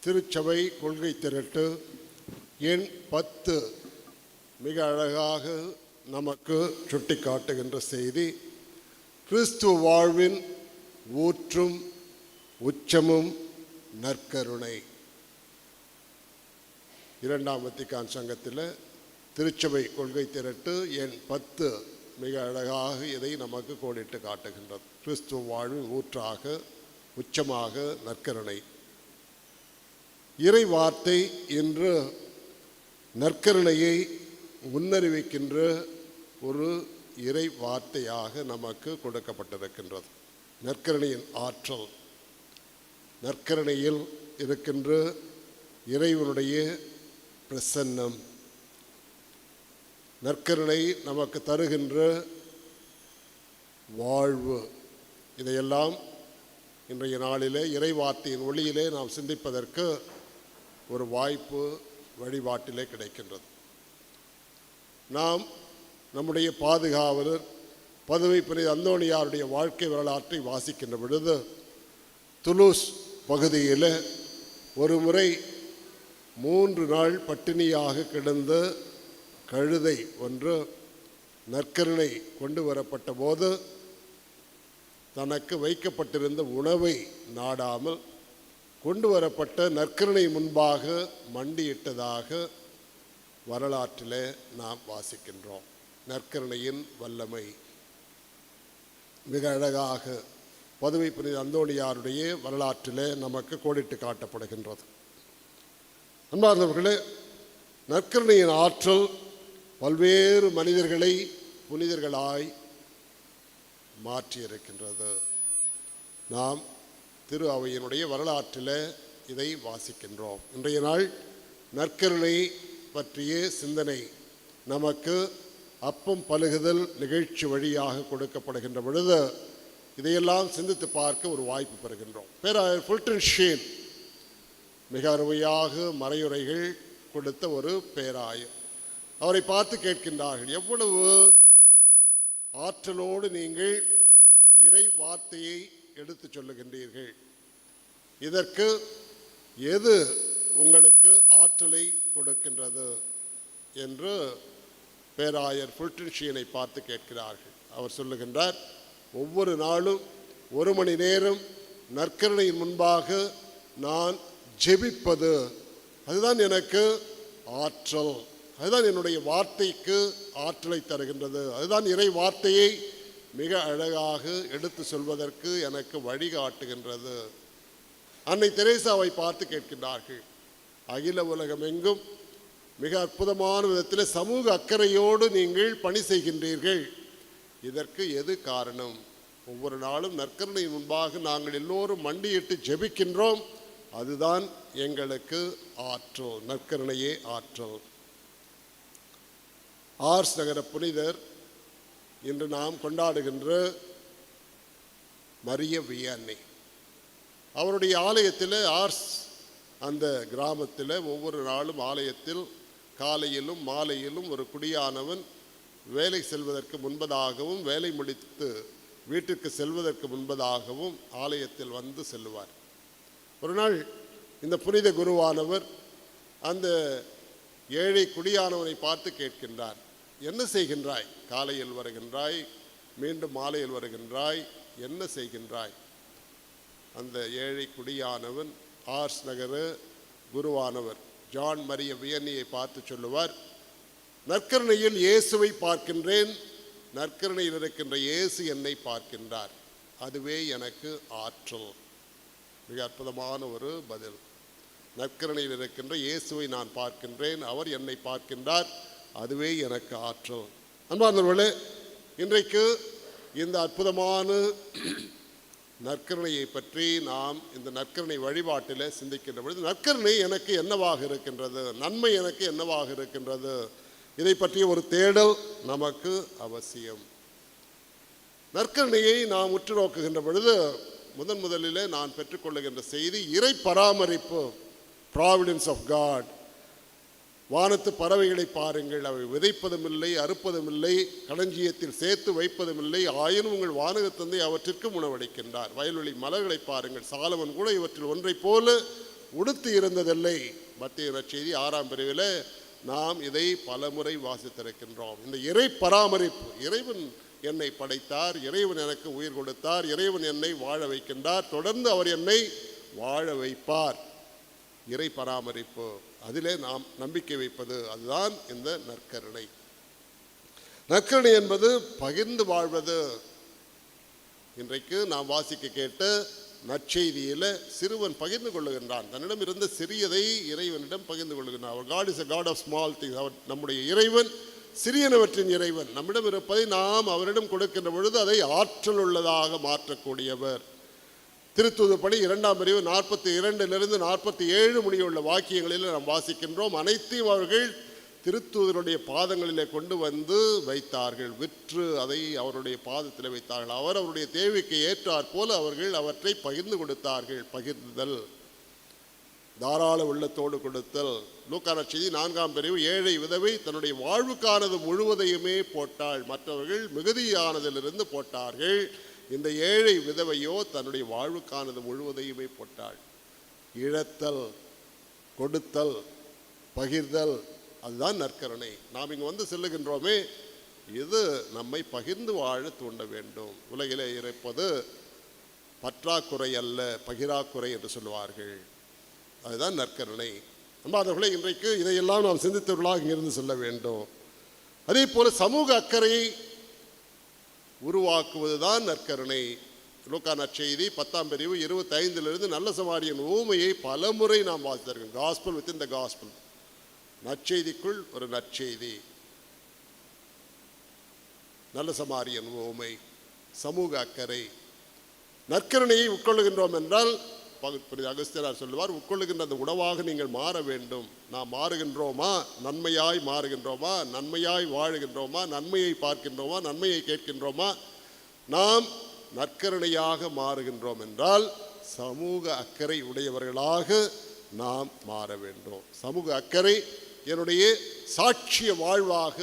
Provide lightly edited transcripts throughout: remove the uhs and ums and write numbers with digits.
திருச்சபை கொள்கை திரட்டு எண் 10 மிக அழகாக நமக்கு சுட்டிக்காட்டுகின்ற செய்தி, கிறிஸ்துவ வாழ்வின் ஊற்றும் உச்சமும் நற்கருணை. இரண்டாம் வத்திக்கான் சங்கத்தில் திருச்சபை கொள்கை திரட்டு எண் 10 மிக அழகாக இதை நமக்கு கோடிட்டு காட்டுகின்றது. கிறிஸ்துவ வாழ்வின் ஊற்றாக உச்சமாக நற்கருணை. இறை வார்த்தை இன்று நற்கருணையை முன்னறிவிக்கின்ற ஒரு இறை வார்த்தையாக நமக்கு கொடுக்கப்பட்டிருக்கின்றது. நற்கருணையின் ஆற்றல், நற்கருணையில் இருக்கின்ற இறைவனுடைய பிரசன்னம், நற்கருணை நமக்கு தருகின்ற வாழ்வு, இதையெல்லாம் இன்றைய நாளிலே இறைவார்த்தையின் ஒளியிலே நாம் சிந்திப்பதற்கு ஒரு வாய்ப்பு வழிபாட்டிலே கிடைக்கின்றது. நாம் நம்முடைய பாதுகாவலர் பதுவை புனித அந்தோணியாருடைய வாழ்க்கை வரலாற்றை வாசிக்கின்ற பொழுது, துலூஸ் பகுதியில் ஒரு முறை 3 நாள் பட்டினியாக கிடந்த கழுதை ஒன்று நற்கருணை கொண்டு வரப்பட்ட போது தனக்கு வைக்கப்பட்டிருந்த உணவை நாடாமல் கொண்டு வரப்பட்ட நற்கருணை முன்பாக மண்டியிட்டதாக வரலாற்றில் நாம் வாசிக்கின்றோம். நற்கருணையின் வல்லமை மிக அழகாக பதுவை புனித அந்தோணியாருடைய வரலாற்றில் நமக்கு கோடிட்டு காட்டப்படுகின்றது. அன்பார்ந்தவர்களே, நற்கருணையின் ஆற்றல் பல்வேறு மனிதர்களை புனிதர்களாய் மாற்றியிருக்கின்றது. நாம் திரு அவையினுடைய வரலாற்றில் இதை வாசிக்கின்றோம். இன்றைய நாள் நற்கருணை பற்றிய சிந்தனை நமக்கு அப்பம் பலுகுதல் நிகழ்ச்சி வழியாக கொடுக்கப்படுகின்ற பொழுது இதையெல்லாம் சிந்தித்து பார்க்க ஒரு வாய்ப்பு பெறுகின்றோம். பேராயர் ஃபுல்டன் ஷீன் மிக அருமையாக மறையுரைகள் கொடுத்த ஒரு பேராயர். அவரை பார்த்து கேட்கின்றார்கள், எவ்வளவு ஆற்றலோடு நீங்கள் இறை வார்த்தையை எடுத்து சொல்லுகின்றீர்கள், இதற்கு எது உங்களுக்கு ஆற்றலை கொடுக்கின்றது என்று பேராயர் ஃபுல்டன் ஷீனை பார்த்து கேட்கிறார்கள். அவர் சொல்லுகின்றார், ஒவ்வொரு நாளும் 1 மணி நேரம் நற்கருணையின் முன்பாக நான் ஜெபிப்பது, அதுதான் எனக்கு ஆற்றல், அதுதான் என்னுடைய வார்த்தைக்கு ஆற்றலை தருகின்றது, அதுதான் இறை வார்த்தையை மிக அழகாக எடுத்து சொல்வதற்கு எனக்கு வழிகாட்டுகின்றது. அன்னை தெரேசாவை பார்த்து கேட்கின்றார்கள், அகில உலகம் எங்கும் மிக அற்புதமான விதத்தில் சமூக அக்கறையோடு நீங்கள் பணி செய்கின்றீர்கள், இதற்கு எது காரணம்? ஒவ்வொரு நாளும் நற்கருணை முன்பாக நாங்கள் எல்லோரும் மண்டியிட்டு ஜெபிக்கின்றோம், அதுதான் எங்களுக்கு ஆற்றல், நற்கருணையே ஆற்றல். ஆர்ஸ் நகர புனிதர் இன்று நாம் கொண்டாடுகின்ற மரிய வியன்னி, அவருடைய ஆலயத்தில் ஆர்ஸ் அந்த கிராமத்தில் ஒவ்வொரு நாளும் ஆலயத்தில் காலையிலும் மாலையிலும் ஒரு குடியானவன் வேலை செல்வதற்கு முன்பதாகவும் வேலை முடித்து வீட்டிற்கு செல்வதற்கு முன்பதாகவும் ஆலயத்தில் வந்து செல்லுவார். ஒரு நாள் இந்த புனித குருவானவர் அந்த ஏழை குடியானவனை பார்த்து கேட்கின்றார், என்ன செய்கின்றாய்? காலையில் வருகின்றாய், மீண்டும் மாலையில் வருகின்றாய், என்ன செய்கின்றாய்? அந்த ஏழை குடியானவன் ஆர்ஸ் நகர குருவானவர் ஜான் மரிய வியன்னியை பார்த்து சொல்லுவார், நற்கருணையில் இயேசுவை பார்க்கின்றேன், நற்கருணையில் இருக்கின்ற இயேசு என்னை பார்க்கின்றார், அதுவே எனக்கு ஆற்றல். மிக அற்புதமான ஒரு பதில். நற்கருணையில் இருக்கின்ற இயேசுவை நான் பார்க்கின்றேன், அவர் என்னை பார்க்கின்றார், அதுவே எனக்கு ஆற்றல். அன்பார்ந்தவர்களே, இன்றைக்கு இந்த அற்புதமான நற்கருணையை பற்றி நாம் இந்த நற்கருணை வழிபாட்டில் சிந்திக்கின்ற பொழுது, நற்கருணை எனக்கு என்னவாக இருக்கின்றது, நன்மை எனக்கு என்னவாக இருக்கின்றது, இதை பற்றிய ஒரு தேடல் நமக்கு அவசியம். நற்கருணையை நாம் உற்று நோக்குகின்ற பொழுது முதலிலே நான் பெற்றுக்கொள்ளுகின்ற செய்தி இறை பராமரிப்பு, ப்ராவிடன்ஸ் ஆஃப் காட். வானத்து பறவைகளை பாருங்கள், அவை விதைப்பதும் இல்லை, அறுப்பதும் இல்லை, களஞ்சியத்தில் சேர்த்து வைப்பதும் இல்லை, ஆயினும் உங்கள் வானக தந்தை அவற்றிற்கு உணவளிக்கின்றார். வயல்வெளி மலர்களை பாருங்கள், சாலமன் கூட இவற்றில் ஒன்றை போல உடுத்து இருந்ததில்லை. மத்திய நற்செய்தி 6ஆம் பிரிவில் நாம் இதை பலமுறை வாசித்திருக்கின்றோம். இந்த இறை பராமரிப்பு, இறைவன் என்னை படைத்தார், இறைவன் எனக்கு உயிர் கொடுத்தார், இறைவன் என்னை வாழ வைக்கின்றார், தொடர்ந்து அவர் என்னை வாழ வைப்பார். இறை பராமரிப்பு, அதிலே நாம் நம்பிக்கை வைப்பது, அதுதான் இந்த நற்கருணை. நற்கருணை என்பது பகிர்ந்து வாழ்வது. இன்றைக்கு நாம் வாசிக்க கேட்ட நற்செய்தியில் சிறுவன் பகிர்ந்து கொள்ளுகின்றான். தன்னிடம் இருந்த சிறியதை இறைவனிடம் பகிர்ந்து கொள்ளுகின்றான். அவர் God is a God of small things. அவர் நம்முடைய இறைவன் சிறியனவற்றின் இறைவன். நம்மிடம் இருப்பதை நாம் அவரிடம் கொடுக்கின்ற பொழுது அதை ஆற்றல் உள்ளதாக மாற்றக்கூடியவர். திருத்தூது பணி 2ஆம் பிரிவு 42 47 முடியுள்ள வாக்கியங்களில் நாம் வாசிக்கின்றோம். அனைத்தையும் அவர்கள் திருத்தூதருடைய பாதங்களிலே கொண்டு வந்து வைத்தார்கள். விற்று அதை அவருடைய பாதத்தில் வைத்தார்கள். அவர் அவருடைய தேவைக்கு ஏற்றாற் போல அவர்கள் அவற்றை பகிர்ந்து கொடுத்தார்கள். பகிர்ந்தல், தாராள உள்ளத்தோடு கொடுத்தல். லூக்கா நற்செய்தி 4ஆம் பிரிவு ஏழை விதவை தன்னுடைய வாழ்வுக்கானது முழுவதையுமே போட்டாள், மற்றவர்கள் மிகுதியானதிலிருந்து போட்டார்கள். இந்த ஏழை விதவையோ தன்னுடைய வாழ்வுக்கானது முழுவதையுமே போட்டாள். இழத்தல், கொடுத்தல், பகிர்தல், அதுதான் நற்கருணை. நாம் இங்கு வந்து செல்லுகின்றோமே, இது நம்மை பகிர்ந்து வாழ தூண்ட வேண்டும். உலகிலே இருப்பது பற்றாக்குறை அல்ல, பகிராக்குறை என்று சொல்லுவார்கள். அதுதான் நற்கருணை. அன்பார்ந்தவர்களே, இன்றைக்கு இதையெல்லாம் நாம் சிந்தித்தவர்களாக இங்கிருந்து செல்ல வேண்டும். அதே போல சமூக அக்கறையை உருவாக்குவதுதான் நற்கருணை. லூக்கா நற்செய்தி 10ஆம் பிரிவு 25 நல்ல சமாரியன் ஊமையை பலமுறை நாம் வாசித்திருக்கோம். Gospel within the gospel, நற்செய்திக்குள் ஒரு நற்செய்தி. நல்ல சமாரியன் ஊமை, சமூக அக்கறை. நற்கருணையை உட்கொள்ளுகின்றோம் என்றால் அகஸ்தியனார் சொல்லுவார், உட்கொள்ளுகின்ற அந்த உணவாக நீங்கள் மாற வேண்டும். நாம் மாறுகின்றோமா? நன்மையாய் மாறுகின்றோமா? நன்மையாய் வாழுகின்றோமா? நன்மையை பார்க்கின்றோமா? நன்மையை கேட்கின்றோமா? நாம் நற்கருணையாக மாறுகின்றோம் என்றால் சமூக அக்கறை உடையவர்களாக நாம் மாற வேண்டும். சமூக அக்கறை என்னுடைய சாட்சிய வாழ்வாக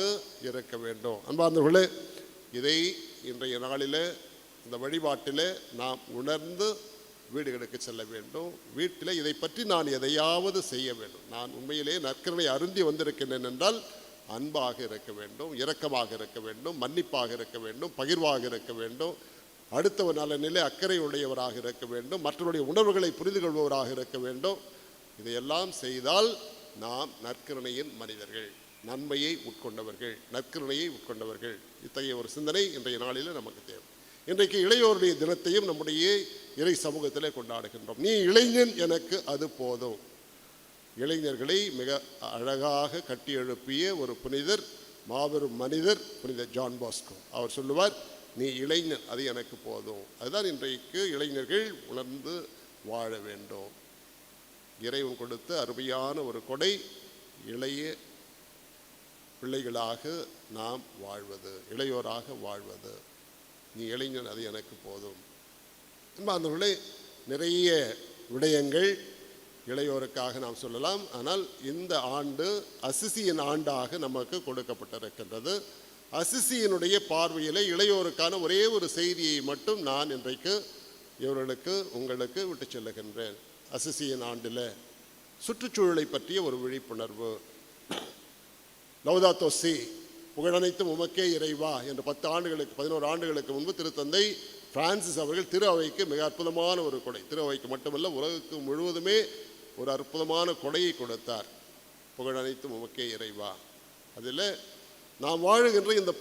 இருக்க வேண்டும். அன்பார்ந்தவர்களே, இதை இன்றைய நாளில் இந்த வழிபாட்டில் நாம் உணர்ந்து வீடுகளுக்கு செல்ல வேண்டும். வீட்டில் இதை பற்றி நான் எதையாவது செய்ய வேண்டும். நான் உண்மையிலே நற்கருணை அருந்தி வந்திருக்கின்றேன் என்றால் அன்பாக இருக்க வேண்டும், இரக்கமாக இருக்க வேண்டும், மன்னிப்பாக இருக்க வேண்டும், பகிர்வாக இருக்க வேண்டும், அடுத்தவர் நலனிலே அக்கறை உடையவராக இருக்க வேண்டும், மற்றவருடைய உணர்வுகளை புரிந்து கொள்பவராக இருக்க வேண்டும். இதையெல்லாம் செய்தால் நாம் நற்கருணையின் மனிதர்கள், நன்மையை உட்கொண்டவர்கள், நற்கருணையை உட்கொண்டவர்கள். இத்தகைய ஒரு சிந்தனை இன்றைய நாளில் நமக்கு தேவை. இன்றைக்கு இளையோருடைய தினத்தையும் நம்முடைய இறை சமூகத்திலே கொண்டாடுகின்றோம். நீ இளைஞன், எனக்கு அது போதும். இளைஞர்களை மிக அழகாக கட்டி எழுப்பிய ஒரு புனிதர், மாபெரும் மனிதர், புனித ஜான் பாஸ்கோ. அவர் சொல்லுவார், நீ இளைஞன், அது எனக்கு போதும். அதுதான் இன்றைக்கு இளைஞர்கள் உணர்ந்து வாழ வேண்டும். இறைவன் கொடுத்த அருமையான ஒரு கொடை, இளைய பிள்ளைகளாக நாம் வாழ்வது, இளையோராக வாழ்வது. நீ இளைஞன், அது எனக்கு போதும். அந்தவர்களே, நிறைய விடயங்கள் இளையோருக்காக நாம் சொல்லலாம். ஆனால் இந்த ஆண்டு அசிசியின் ஆண்டாக நமக்கு கொடுக்கப்பட்டிருக்கின்றது. அசிசியினுடைய பார்வையில் இளையோருக்கான ஒரே ஒரு செய்தியை மட்டும் நான் இன்றைக்கு இவர்களுக்கு உங்களுக்கு விட்டு செல்லுகின்றேன். அசிசியின் ஆண்டில் சுற்றுச்சூழலை பற்றிய ஒரு விழிப்புணர்வு. லௌதாத்தோ சி, புகழனைத்தும் உமக்கே இறைவா என்று 11 ஆண்டுகளுக்கு முன்பு திருத்தந்தை பிரான்சிஸ் அவர்கள் திரு அவைக்கு மிக அற்புதமான ஒரு கொடை, திரு அவைக்கு மட்டுமல்ல உலகுக்கு முழுவதுமே ஒரு அற்புதமான கொடையை கொடுத்தார். புகழனைத்தும் உமக்கே இறைவா. அதில் நாம் வாழுகின்ற இந்த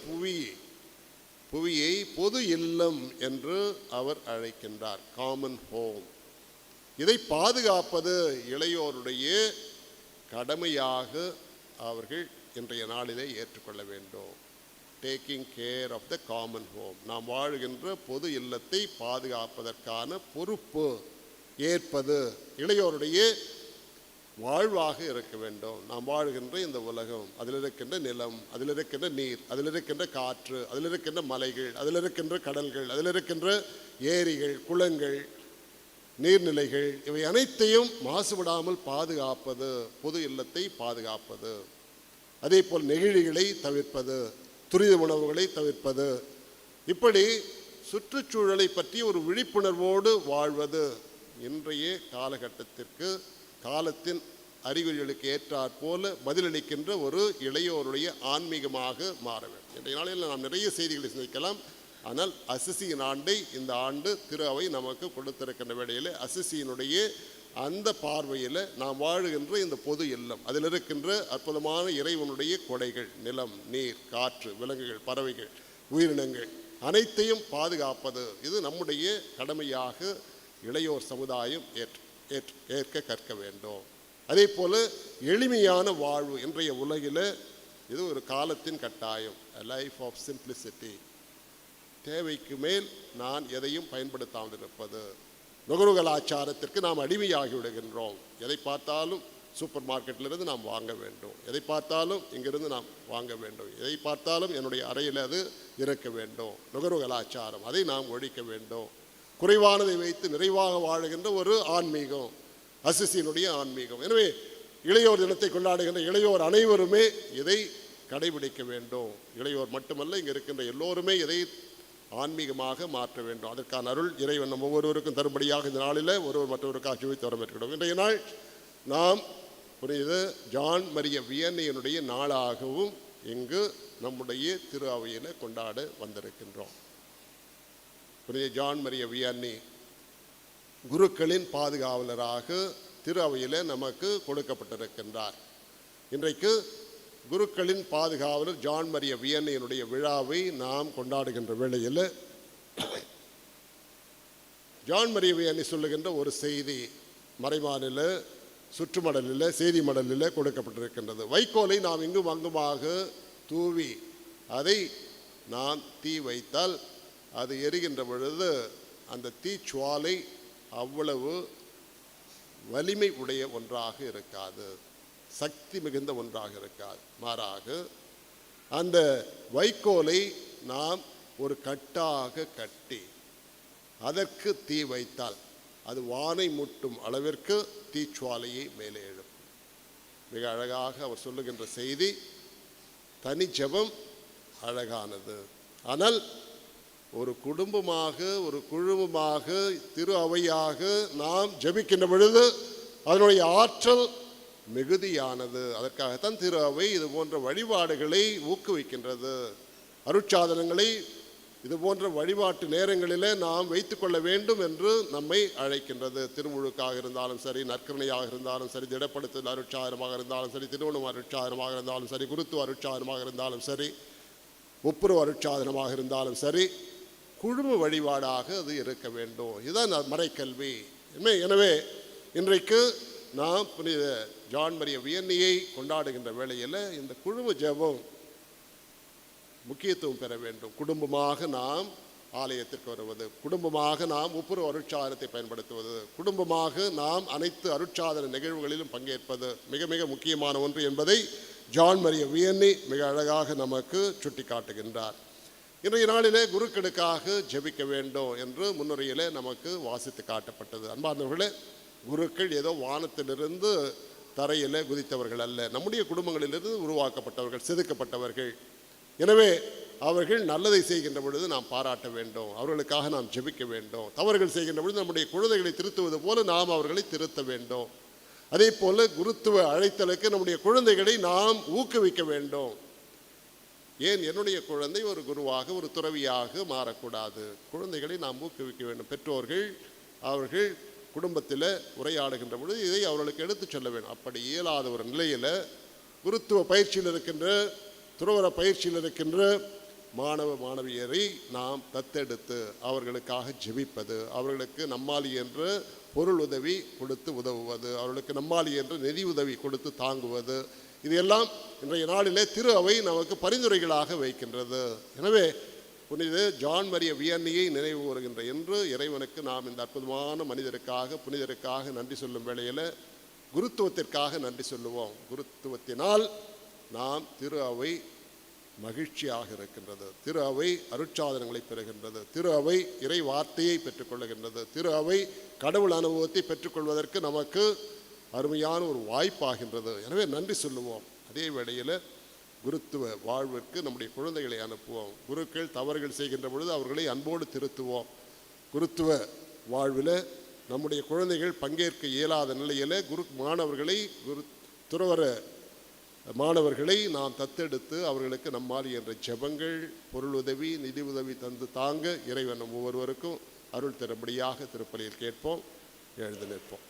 புவியை பொது இல்லம் என்று அவர் அழைக்கின்றார், காமன் ஹோம். இதை பாதுகாப்பது இளையோருடைய கடமையாக அவர்கள் இன்றைய நாளிலே ஏற்றுக்கொள்ள வேண்டும். Taking care of the common home, நாம் வாழுகின்ற பொது இல்லத்தை பாதுகாப்பதற்கான பொறுப்பு ஏற்பது இளையோருடைய வாழ்வாக இருக்க வேண்டும். நாம் வாழுகின்ற இந்த உலகம், அதில் இருக்கின்ற நிலம், அதில் இருக்கின்ற நீர், அதில் இருக்கின்ற காற்று, அதில் இருக்கின்ற மலைகள், அதில் இருக்கின்ற கடல்கள், அதில் இருக்கின்ற ஏரிகள், குளங்கள், நீர்நிலைகள், இவை அனைத்தையும் மாசுபடாமல் பாதுகாப்பது, பொது இல்லத்தை பாதுகாப்பது. அதே போல் நெகிழிகளை தவிர்ப்பது, துரித உணவுகளை தவிர்ப்பது, இப்படி சுற்றுச்சூழலை பற்றி ஒரு விழிப்புணர்வோடு வாழ்வது இன்றைய காலகட்டத்திற்கு காலத்தின் அறிகுறிகளுக்கு ஏற்றாற் போல பதிலளிக்கின்ற ஒரு இளையோருடைய ஆன்மீகமாக மாற வேண்டும். இன்றைய நாளில் நாம் நிறைய செய்திகளை சிந்திக்கலாம். ஆனால் அசிசியின் ஆண்டை இந்த ஆண்டு திரு அவை நமக்கு கொடுத்திருக்கின்ற வேளையில் அசிசியினுடைய அந்த பார்வையில் நாம் வாழுகின்ற இந்த பொது இல்லம், அதில் இருக்கின்ற அற்புதமான இறைவனுடைய கொடைகள், நிலம், நீர், காற்று, விலங்குகள், பறவைகள், உயிரினங்கள் அனைத்தையும் பாதுகாப்பது இது நம்முடைய கடமையாக இளையோர் சமுதாயம் ஏற்க கற்க வேண்டும். அதே போல எளிமையான வாழ்வு இன்றைய உலகில் இது ஒரு காலத்தின் கட்டாயம். Life of simplicity. தேவைக்கு மேல் நான் எதையும் பயன்படுத்தாமல் இருப்பது. நுகர்வு கலாச்சாரத்திற்கு நாம் அடிமையாகி விடுகின்றோம். எதை பார்த்தாலும் சூப்பர் மார்க்கெட்டிலிருந்து நாம் வாங்க வேண்டும், எதை பார்த்தாலும் இங்கிருந்து நாம் வாங்க வேண்டும், எதை பார்த்தாலும் என்னுடைய அறையில் அது இருக்க வேண்டும். நுகர்வு கலாச்சாரம், அதை நாம் ஒழிக்க வேண்டும். குறைவானதை வைத்து நிறைவாக வாழுகின்ற ஒரு ஆன்மீகம் அசிசியினுடைய ஆன்மீகம். எனவே இளையோர் தினத்தை கொண்டாடுகின்ற இளையோர் அனைவருமே இதை கடைபிடிக்க வேண்டும். இளையோர் மட்டுமல்ல, இங்கே இருக்கின்ற எல்லோருமே இதை ஆன்மீகமாக மாற்ற வேண்டும். அதற்கான அருள் இறைவன் நம் ஒவ்வொருவருக்கும் தரும்படியாக இந்த நாளில் ஒருவர் மற்றவருக்கு ஆட்சியை வரவேற்கிறோம். இன்றைய நாள் நாம் புனித ஜான் மரிய வியன்னியினுடைய நாளாகவும் இங்கு நம்முடைய திரு அவையில் கொண்டாட வந்திருக்கின்றோம். புனித ஜான் மரிய வியன்னி குருக்களின் பாதுகாவலராக திரு அவையில் நமக்கு கொடுக்கப்பட்டிருக்கின்றார். இன்றைக்கு குருக்களின் பாதுகாவலர் ஜான் மரிய வியன்னியினுடைய விழாவை நாம் கொண்டாடுகின்ற வேளையில் ஜான் மரிய வியன்னி சொல்லுகின்ற ஒரு செய்தி மறைமாநில சுற்றுமடலில், செய்தி மடலில் கொடுக்கப்பட்டிருக்கின்றது. வைக்கோலை நாம் இங்கும் அங்குமாக தூவி அதை நாம் தீ வைத்தால் அது எரிகின்ற பொழுது அந்த தீச்சுவாலை அவ்வளவு வலிமை உடைய ஒன்றாக இருக்காது, சக்தி மிகுந்த ஒன்றாக இருக்காது. மாறாக அந்த வைக்கோலை நாம் ஒரு கட்டாக கட்டி அதற்கு தீ வைத்தால் அது வானை முட்டும் அளவிற்கு தீச்சுவாலையை மேலே எழுப்பும். மிக அழகாக அவர் சொல்லுகின்ற செய்தி, தனி ஜெபம் அழகானது, ஆனால் ஒரு குடும்பமாக ஒரு குழுமமாக திரு அவையாக நாம் ஜெபிக்கின்ற பொழுது அதனுடைய ஆற்றல் மிகுதியானது. அதற்காகத்தான் திரு அவை இது போன்ற வழிபாடுகளை ஊக்குவிக்கின்றது. அருட்சாதனங்களை இது போன்ற வழிபாட்டு நேரங்களில் நாம் வைத்துக்கொள்ள வேண்டும் என்று நம்மை அழைக்கின்றது. திருமுழுக்காக இருந்தாலும் சரி, நற்கருணையாக இருந்தாலும் சரி, திடப்படுத்தல் அருட்சாதனமாக இருந்தாலும் சரி, திருமணம் அருட்சாதனமாக இருந்தாலும் சரி, குருத்துவ அருட்சாதனமாக இருந்தாலும் சரி, ஒப்புரவு அருட்சாதனமாக இருந்தாலும் சரி, குழும வழிபாடாக அது இருக்க வேண்டும். இதுதான் மறைக்கல்வி. எனவே இன்றைக்கு நாம் புனித ஜான் மரிய வியன்னியை கொண்டாடுகின்ற வேளையில் இந்த குழும ஜெபம் முக்கியத்துவம் பெற வேண்டும். குடும்பமாக நாம் ஆலயத்திற்கு வருவது, குடும்பமாக நாம் ஒப்புரவு அருட்சாதனத்தை பயன்படுத்துவது, குடும்பமாக நாம் அனைத்து அருட்சாதன நிகழ்வுகளிலும் பங்கேற்பது மிக மிக முக்கியமான ஒன்று என்பதை ஜான் மரிய வியன்னி மிக அழகாக நமக்கு சுட்டி காட்டுகின்றார். இன்றைய நாளிலே குருக்களுக்காக ஜெபிக்க வேண்டும் என்று முன்னுரையிலே நமக்கு வாசித்து காட்டப்பட்டது. அன்பார்ந்தவர்களே, குருக்கள் ஏதோ வானத்திலிருந்து தரையில் குதித்தவர்கள் அல்ல, நம்முடைய குடும்பங்களிலிருந்து உருவாக்கப்பட்டவர்கள், செதுக்கப்பட்டவர்கள். எனவே அவர்கள் நல்லதை செய்கின்ற பொழுது நாம் பாராட்ட வேண்டும், அவர்களுக்காக நாம் ஜெபிக்க வேண்டும். தவறுகள் செய்கின்ற பொழுது நம்முடைய குழந்தைகளை திருத்துவது போல நாம் அவர்களை திருத்த வேண்டும். அதே போல குருத்துவ அழைத்தலுக்கு நம்முடைய குழந்தைகளை நாம் ஊக்குவிக்க வேண்டும். ஏன் என்னுடைய குழந்தை ஒரு குருவாக ஒரு துறவியாக மாறக்கூடாது? குழந்தைகளை நாம் ஊக்குவிக்க வேண்டும். பெற்றோர்கள் அவர்கள் குடும்பத்தில் உரையாடுகின்ற பொழுது இதை அவர்களுக்கு எடுத்து சொல்ல வேண்டும். அப்படி இயலாத ஒரு நிலையில் குருத்துவ பயிற்சியில் இருக்கின்ற, துறவர பயிற்சியில் இருக்கின்ற மாணவ மாணவியரை நாம் தத்தெடுத்து அவர்களுக்காக ஜெபிப்பது, அவர்களுக்கு நம்மாலி என்ற பொருள் உதவி கொடுத்து உதவுவது, அவர்களுக்கு நம்மாலி என்ற நிதி உதவி கொடுத்து தாங்குவது, இது எல்லாம் இன்றைய நாளிலே திரு அவை நமக்கு பரிந்துரைகளாக வைக்கின்றது. எனவே புனித ஜான் மரிய வியன்னியை நினைவு கூறுகின்ற என்று இறைவனுக்கு நாம் இந்த அற்புதமான மனிதருக்காக, புனிதருக்காக நன்றி சொல்லும் வேளையில் குருத்துவத்திற்காக நன்றி சொல்லுவோம். குருத்துவத்தினால் நாம் திரு அவை மகிழ்ச்சியாக இருக்கின்றது, திரு அவை அருட்சாதனங்களை பெறுகின்றது, திரு அவை இறை வார்த்தையை பெற்றுக்கொள்ளுகின்றது, திரு அவை கடவுள் அனுபவத்தை பெற்றுக்கொள்வதற்கு நமக்கு அருமையான ஒரு வாய்ப்பாகின்றது. எனவே நன்றி சொல்லுவோம். அதே வேளையில் குருத்துவ வாழ்விற்கு நம்முடைய குழந்தைகளை அனுப்புவோம். குருக்கள் தவறுகள் செய்கின்ற பொழுது அவர்களை அன்போடு திருத்துவோம். குருத்துவ வாழ்வில் நம்முடைய குழந்தைகள் பங்கேற்க இயலாத நிலையில் மாணவர்களை துறவர மாணவர்களை நாம் தத்தெடுத்து அவர்களுக்கு நம்மால் என்ற ஜெபங்கள், பொருள் உதவி, நிதி உதவி தந்து தாங்க இறைவன் நம் ஒவ்வொருவருக்கும் அருள் தரும்படியாக திருப்பலியில் கேட்போம். எழுந்து நிற்போம்.